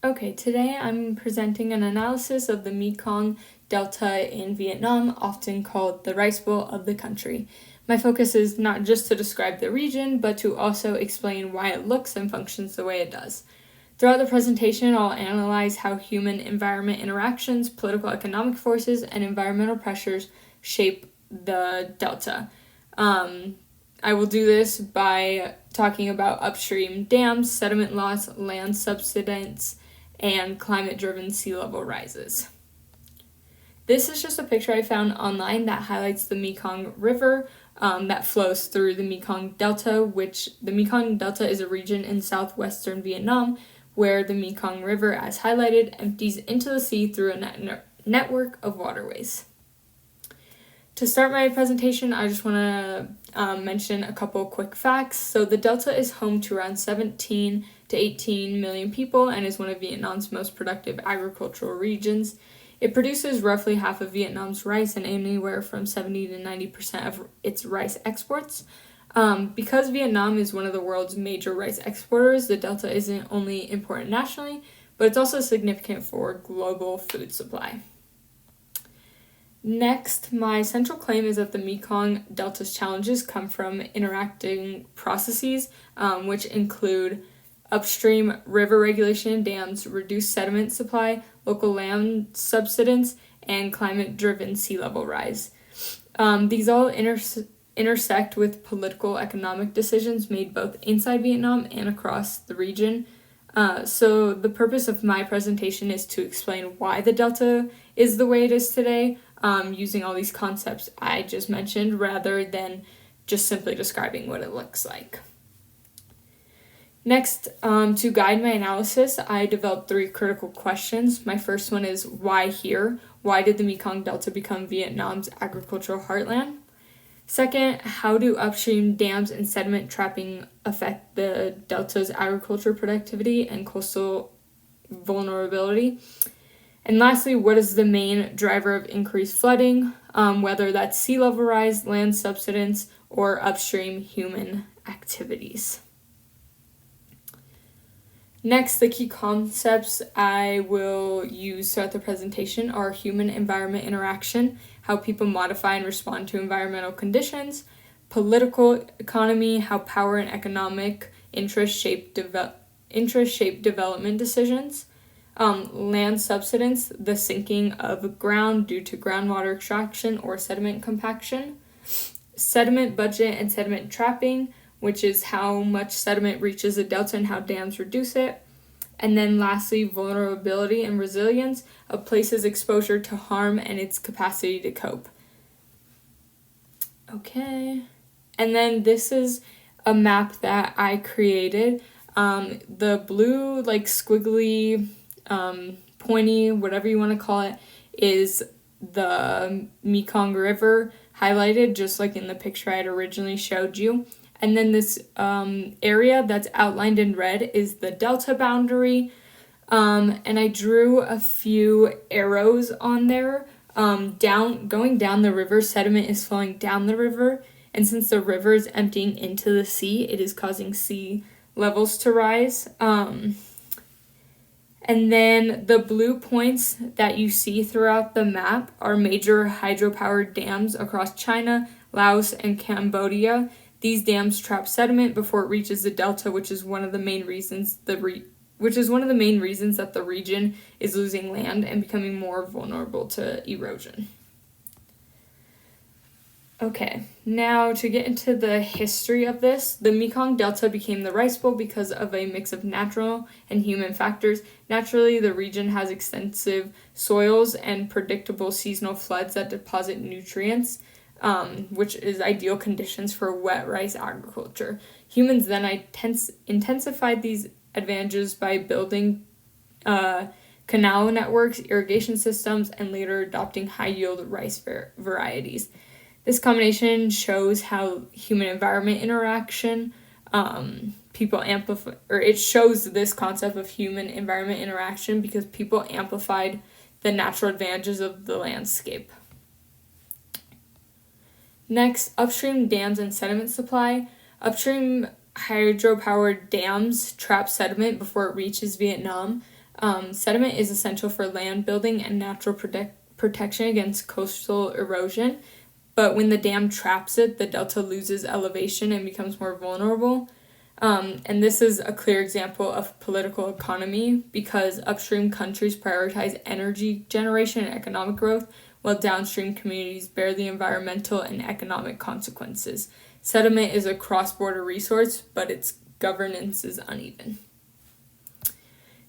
Okay, today I'm presenting an analysis of the Mekong Delta in Vietnam, often called the Rice Bowl of the country. My focus is not just to describe the region, but to also explain why it looks and functions the way it does. Throughout the presentation, I'll analyze how human-environment interactions, political economic forces, and environmental pressures shape the delta. I will do this by talking about upstream dams, sediment loss, land subsidence, and climate-driven sea level rises. This is just a picture I found online that highlights the Mekong River that flows through the Mekong Delta, which the Mekong Delta is a region in southwestern Vietnam where the Mekong River, as highlighted, empties into the sea through a network of waterways. To start my presentation, I just want to mention a couple quick facts. So the Delta is home to around 17 to 18 million people and is one of Vietnam's most productive agricultural regions. It produces roughly half of Vietnam's rice and anywhere from 70 to 90% of its rice exports. Because Vietnam is one of the world's major rice exporters, the Delta isn't only important nationally, but it's also significant for global food supply. Next, my central claim is that the Mekong Delta's challenges come from interacting processes, which include upstream river regulation and dams, reduced sediment supply, local land subsidence, and climate-driven sea level rise. These all intersect with political economic decisions made both inside Vietnam and across the region. So the purpose of my presentation is to explain why the Delta is the way it is today, using all these concepts I just mentioned rather than just simply describing what it looks like. Next, to guide my analysis, I developed 3 critical questions. My first one is, why here? Why did the Mekong Delta become Vietnam's agricultural heartland? Second, how do upstream dams and sediment trapping affect the Delta's agriculture productivity and coastal vulnerability? And lastly, what is the main driver of increased flooding, whether that's sea level rise, land subsidence, or upstream human activities? Next, the key concepts I will use throughout the presentation are human-environment interaction, how people modify and respond to environmental conditions, political economy, how power and economic interests shape development decisions, land subsidence, the sinking of ground due to groundwater extraction or sediment compaction, sediment budget and sediment trapping, which is how much sediment reaches the delta and how dams reduce it. And then lastly, vulnerability and resilience, a place's exposure to harm and its capacity to cope. Okay. And then this is a map that I created. The blue, squiggly, pointy, whatever you want to call it, is the Mekong River highlighted, just like in the picture I had originally showed you. And then this area that's outlined in red is the delta boundary. And I drew a few arrows on there. Going down the river, sediment is flowing down the river. And since the river is emptying into the sea, it is causing sea levels to rise. And then the blue points that you see throughout the map are major hydropower dams across China, Laos, and Cambodia. These dams trap sediment before it reaches the delta, which is one of the main reasons that the region is losing land and becoming more vulnerable to erosion. Okay, now to get into the history of this, the Mekong Delta became the Rice Bowl because of a mix of natural and human factors. Naturally, the region has extensive soils and predictable seasonal floods that deposit nutrients, which is ideal conditions for wet rice agriculture. Humans then intensified these advantages by building canal networks, irrigation systems, and later adopting high-yield rice varieties. This combination shows how human-environment interaction, it shows this concept of human-environment interaction because people amplified the natural advantages of the landscape. Next, upstream dams and sediment supply. Upstream hydropower dams trap sediment before it reaches Vietnam. Sediment is essential for land building and natural protection against coastal erosion, but when the dam traps it, the delta loses elevation and becomes more vulnerable. And this is a clear example of political economy because upstream countries prioritize energy generation and economic growth, while downstream communities bear the environmental and economic consequences. Sediment is a cross-border resource, but its governance is uneven.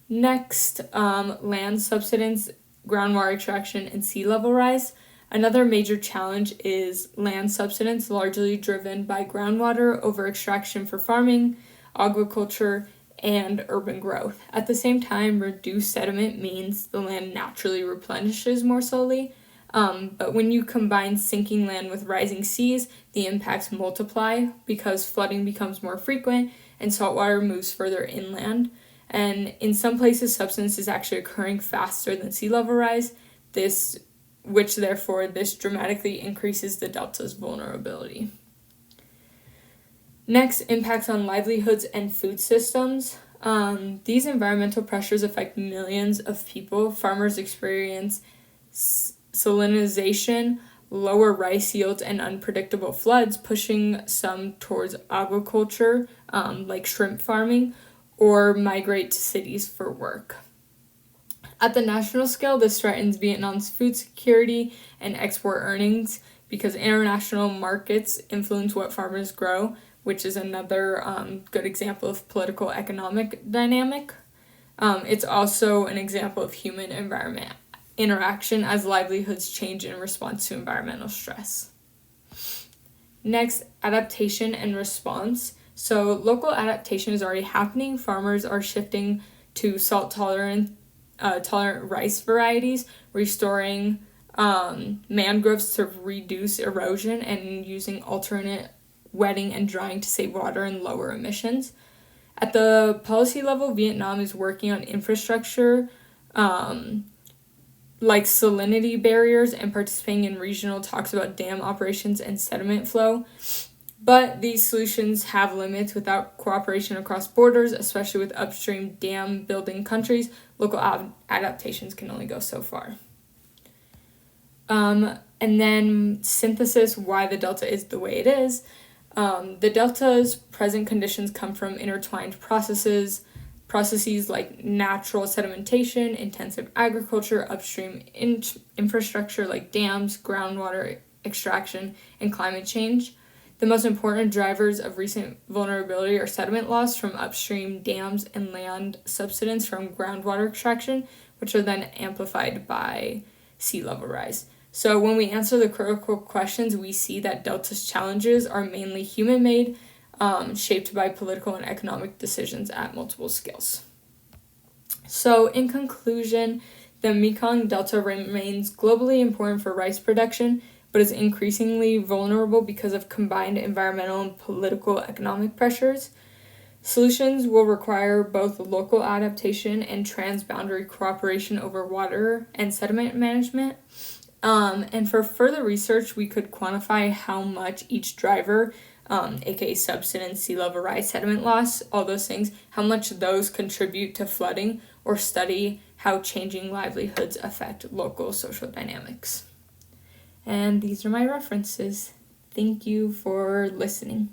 Next, land subsidence, groundwater extraction, and sea level rise. Another major challenge is land subsidence, largely driven by groundwater over extraction for farming, agriculture, and urban growth. At the same time, reduced sediment means the land naturally replenishes more slowly. But when you combine sinking land with rising seas, the impacts multiply because flooding becomes more frequent and saltwater moves further inland. And in some places, subsidence is actually occurring faster than sea level rise, which therefore dramatically increases the delta's vulnerability. Next, impacts on livelihoods and food systems. These environmental pressures affect millions of people. Farmers experience salinization, lower rice yields, and unpredictable floods, pushing some towards agriculture, like shrimp farming, or migrate to cities for work. At the national scale, this threatens Vietnam's food security and export earnings because international markets influence what farmers grow, which is another good example of political economic dynamic. It's also an example of human-environment interaction as livelihoods change in response to environmental stress. Next, adaptation and response. So local adaptation is already happening. Farmers are shifting to salt-tolerant rice varieties, restoring mangroves to reduce erosion, and using alternate wetting and drying to save water and lower emissions. At the policy level, Vietnam is working on infrastructure like salinity barriers and participating in regional talks about dam operations and sediment flow. But these solutions have limits. Without cooperation across borders, especially with upstream dam building countries. Local adaptations can only go so far. And then synthesis, why the delta is the way it is. The delta's present conditions come from intertwined processes like natural sedimentation, intensive agriculture, upstream infrastructure like dams, groundwater extraction, and climate change. The most important drivers of recent vulnerability are sediment loss from upstream dams and land subsidence from groundwater extraction, which are then amplified by sea level rise. So when we answer the critical questions, we see that Delta's challenges are mainly human-made, shaped by political and economic decisions at multiple scales. So in conclusion, the Mekong Delta remains globally important for rice production, but is increasingly vulnerable because of combined environmental and political economic pressures. Solutions will require both local adaptation and transboundary cooperation over water and sediment management. And for further research, we could quantify how much each driver, aka subsidence, sea level rise, sediment loss, all those things, how much those contribute to flooding, or study how changing livelihoods affect local social dynamics. And these are my references. Thank you for listening.